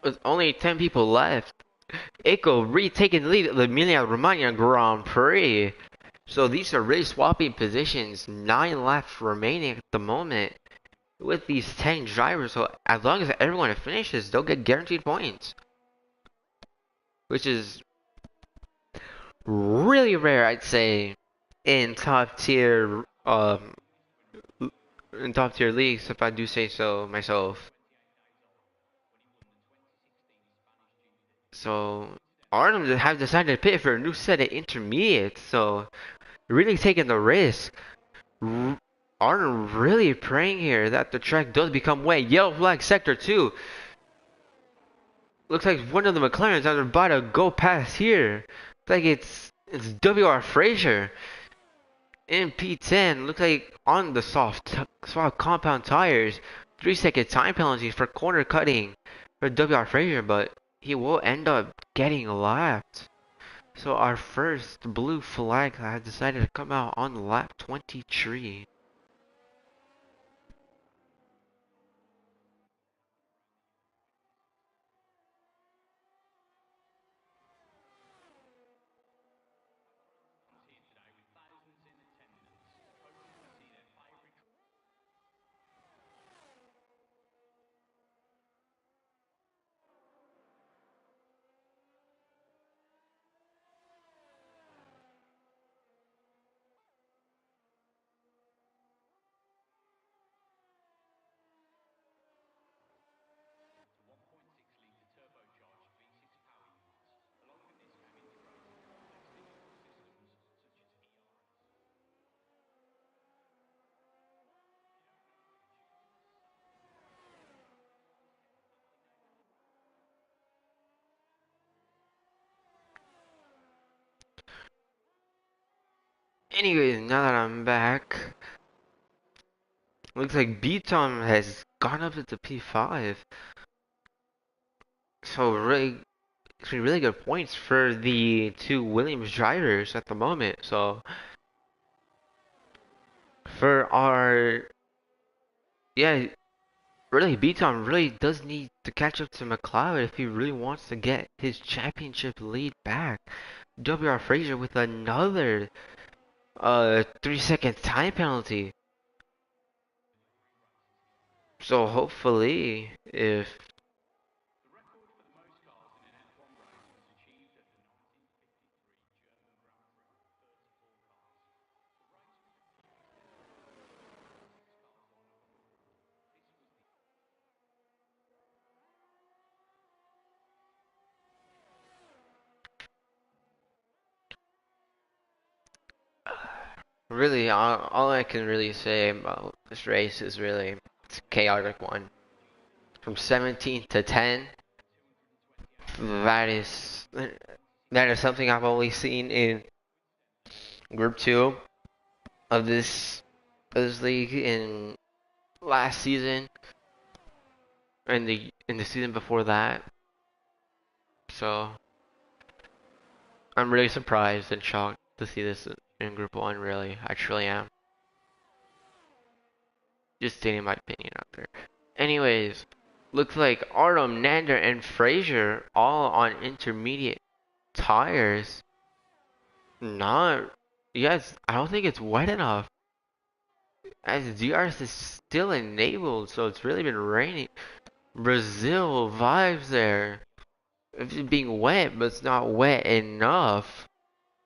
with only 10 people left, Echo retaking the lead of the Emilia Romagna Grand Prix. So these are really swapping positions. 9 laps remaining at the moment with these 10 drivers. So as long as everyone finishes, they'll get guaranteed points, which is really rare, I'd say, in top tier in top tier leagues, if I do say so myself. So Arnhem have decided to pit for a new set of intermediates. So really taking the risk. Arnhem really praying here that the track does become wet. Yellow flag sector 2. Looks like one of the McLarens are about to go past here. Looks like it's WR Fraser in P10. Looks like on the soft compound tires. 3-second time penalties for corner cutting for WR Fraser, but he will end up getting lapped. So our first blue flag has decided to come out on lap 23. Anyways, now that I'm back, looks like B-Tom has gone up to P5. So really good points for the two Williams drivers at the moment. So for our, yeah, really B-Tom really does need to catch up to McLeod if he really wants to get his championship lead back. WR Fraser with another 3-second time penalty. So hopefully, if really all I can really say about this race is really it's a chaotic one. From 17 to 10, that is that is something I've only seen in Group 2 of this league in last season and the season before that. So I'm really surprised and shocked to see this in Group 1. Really, I truly am. Just stating my opinion out there. Anyways, looks like Artem, Nander, and Fraser all on intermediate tires. Not, yes, I don't think it's wet enough. As DRS is still enabled, so it's really been raining. Brazil vibes there. It's being wet, but it's not wet enough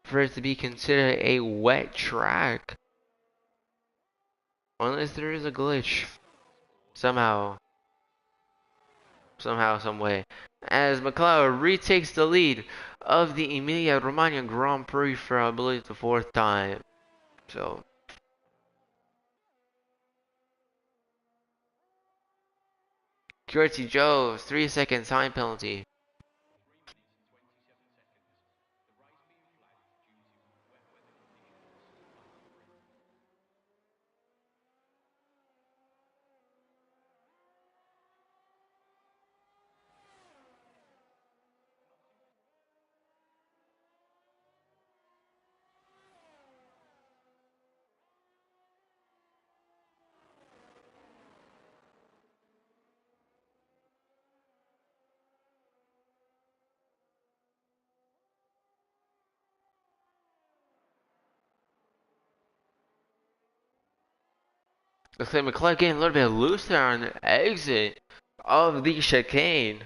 for it to be considered a wet track. Unless there is a glitch. Somehow. Some way. As McLeod retakes the lead of the Emilia Romagna Grand Prix for, I believe, the 4th time. So, Curti Joe's 3-second time penalty. Looks like McLeod getting a little bit loose there on the exit of the chicane.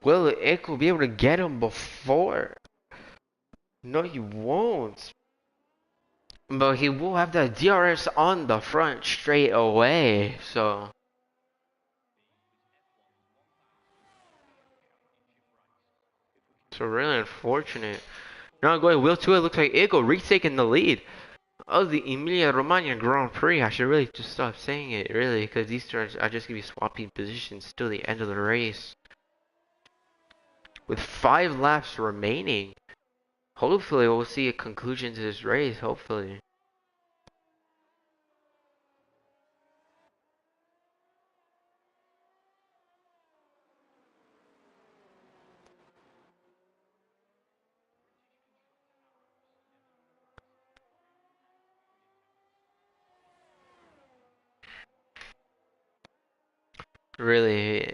Will Ickle be able to get him before? No, he won't. But he will have the DRS on the front straight away, so. So really unfortunate. Now going wheel to it, looks like Ickle retaking the lead of the Emilia Romagna Grand Prix. I should really just stop saying it, really, because these two are just going to be swapping positions till the end of the race. With 5 laps remaining, hopefully we'll see a conclusion to this race, hopefully. Really.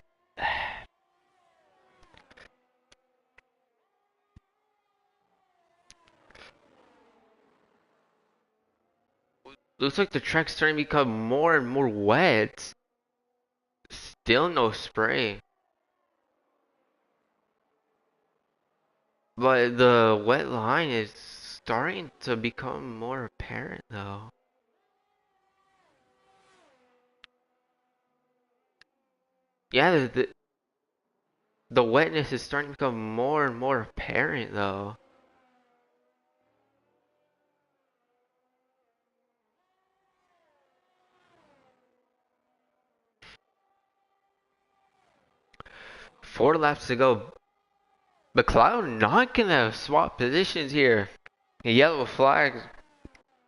Looks like the track's starting to become more and more wet. Still no spray. But the wet line is starting to become more apparent though. Yeah, the wetness is starting to become more and more apparent though. Four laps to go. McLeod not gonna swap positions here. A yellow flag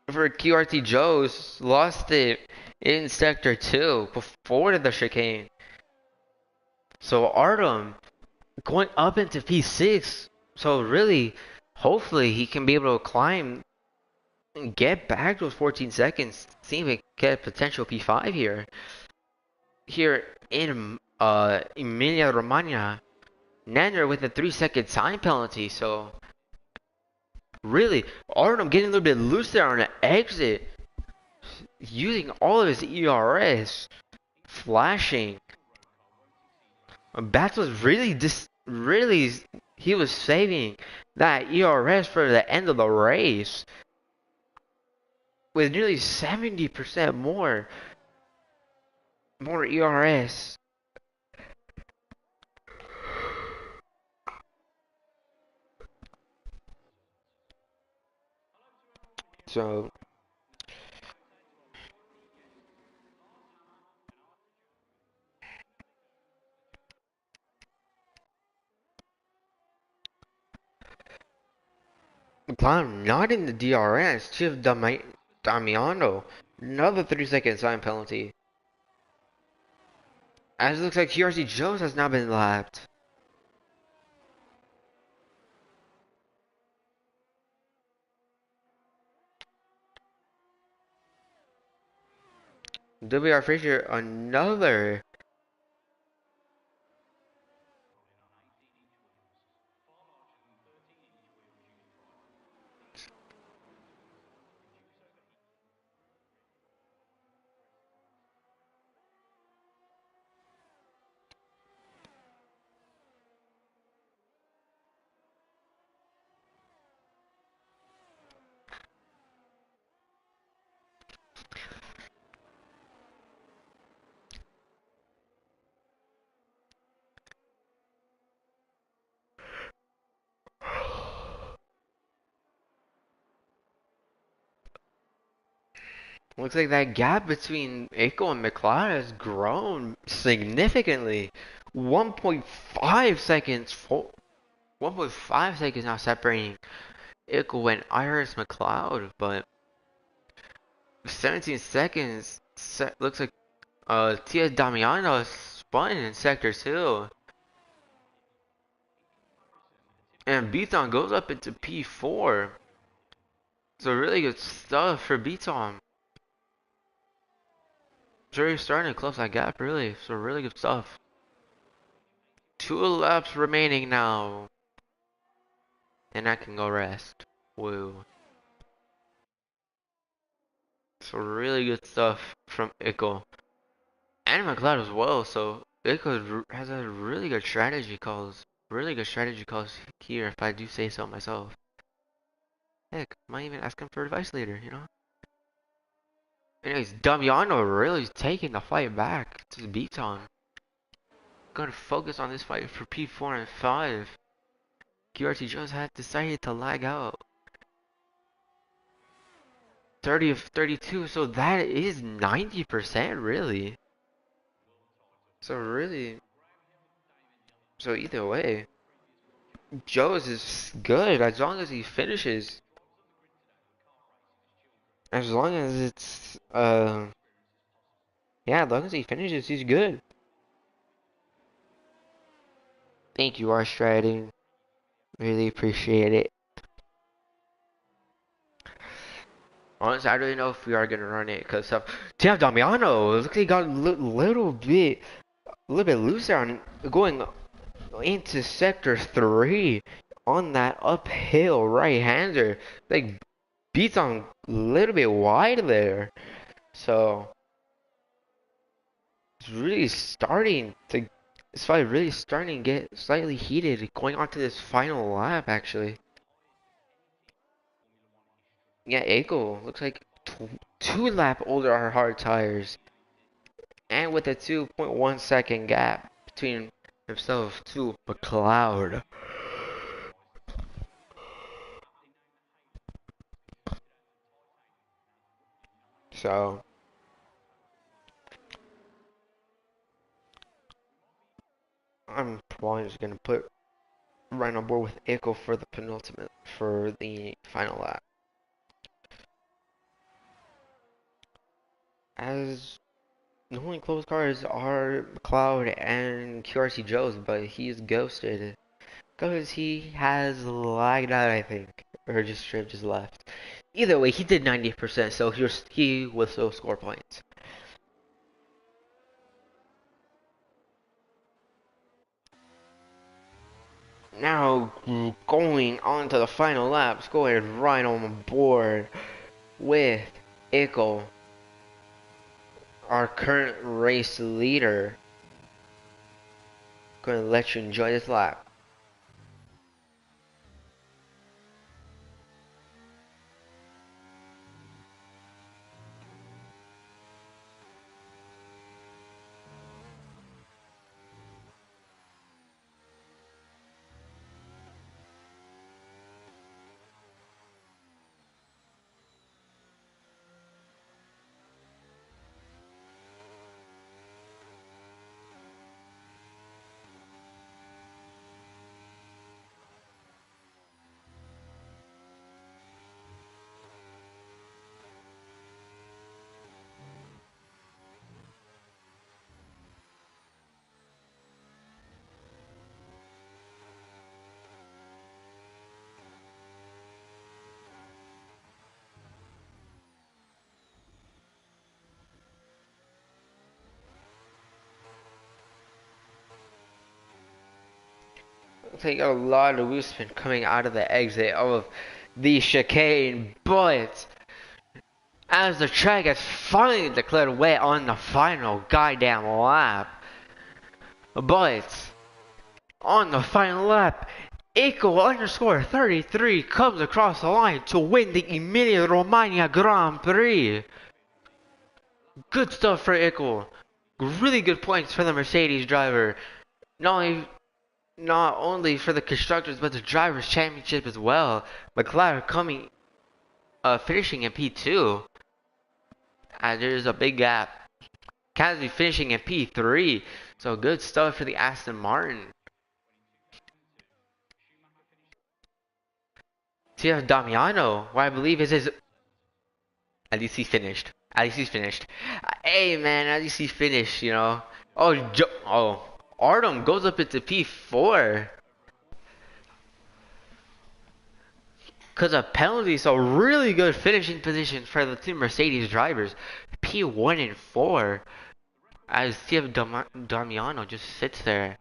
for QRT Joe's. Lost it in sector 2 before the chicane. So Artem going up into P6. So really, hopefully he can be able to climb and get back those 14 seconds. See if we can get potential P5 here. Here in Emilia Romagna. Nanner with a 3-second time penalty. So really, Artem getting a little bit loose there on the exit. Using all of his ERS. Flashing. Bats was really, he was saving that ERS for the end of the race with nearly 70% more ERS. So McLaren not in the DRS. Chief Damiano, another 3-second time penalty. As it looks like QRC Jones has now been lapped. WR Frazier, another. Looks like that gap between Eiko and McLeod has grown significantly. 1.5 seconds. 1.5 seconds now separating Eiko and Iris McLeod, but 17 seconds. Looks like Tia Damiano spun in sector 2. And Beaton goes up into P4. So really good stuff for Beaton. So he's starting to close that gap, really. So really good stuff. 2 laps remaining now. And I can go rest. Woo. So really good stuff from Ickle. And McLeod as well, so Ickle has a really good strategy calls. Really good strategy calls here, if I do say so myself. Heck, might even ask him for advice later, you know? Anyways, Damiano really taking the fight back to beat on. Gonna focus on this fight for P4 and 5. QRT Jones had decided to lag out. 30 of 32, so that is 90% really. So really, so either way, Joe's is good as long as he finishes. As long as it's, yeah, as long as he finishes, he's good. Thank you, R-Striding. Really appreciate it. Honestly, I don't really know if we are gonna run it, cause damn, Damiano, looks like he got a little bit looser on going into sector 3 on that uphill right-hander. Like beats on a little bit wide there. So it's really starting to this fight really starting to get slightly heated going on to this final lap actually. Yeah, Eagle looks like two lap older are hard tires. And with a 2.1 second gap between himself to McLeod. So I'm probably just gonna put right on board with Echo for the penultimate for the final lap. As the only close cars are McLeod and QRC Joe's, but he's ghosted because he has lagged out, I think, or just straight just left. Either way, he did 90%, so he will still score points. Now going on to the final laps, going right on board with Ickle, our current race leader. Gonna let you enjoy this lap. Looks like a lot of wheel spin coming out of the exit of the chicane, but as the track has finally declared wet on the final goddamn lap, but on the final lap, Eco underscore 33 comes across the line to win the Emilia Romagna Grand Prix. Good stuff for Eco. Really good points for the Mercedes driver. Not only for the constructors but the drivers championship as well. McLaren finishing in P2. There's a big gap. Kazzy finishing in P3. So good stuff for the Aston Martin. So you have Damiano, who I believe is his. At least he finished. At least he's finished. Hey man, at least he finished, you know. Oh, Artem goes up into P4. Because of penalties, so really good finishing position for the two Mercedes drivers. P1 and 4. As Steve Damiano just sits there.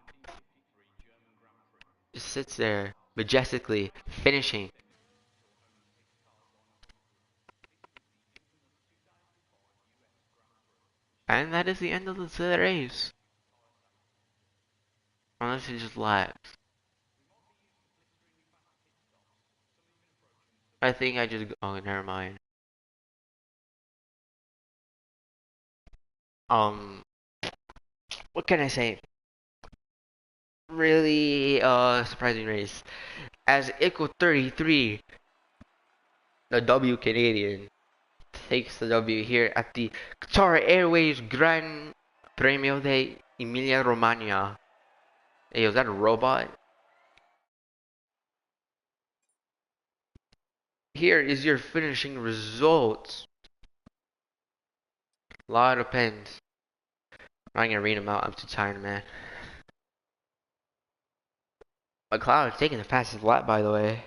Just sits there majestically finishing. And that is the end of the race. Unless it just lags. I think I just... Oh, never mind. Um, what can I say? Really, surprising race. As Echo 33, the W Canadian, takes the W here at the Qatar Airways Gran Premio de Emilia Romagna. Hey, was that a robot? Here is your finishing results. A lot of pens. I'm not gonna read them out. I'm too tired, man. McLeod is taking the fastest lap, by the way.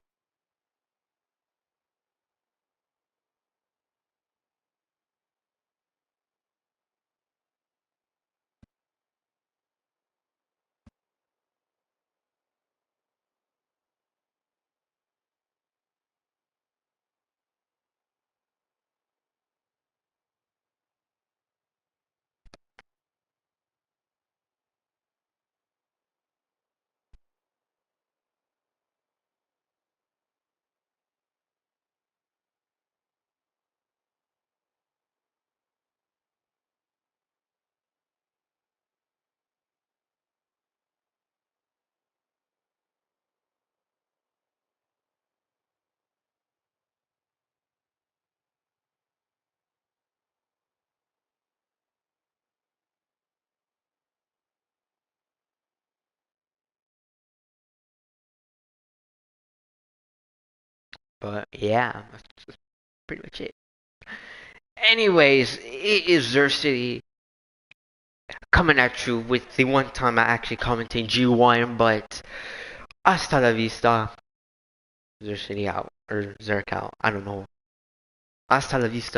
But yeah, that's pretty much it. Anyways, it is Zer City coming at you with the one time I actually commentate G1, but hasta la vista. Zer City out, or Zerk out, I don't know. Hasta la vista.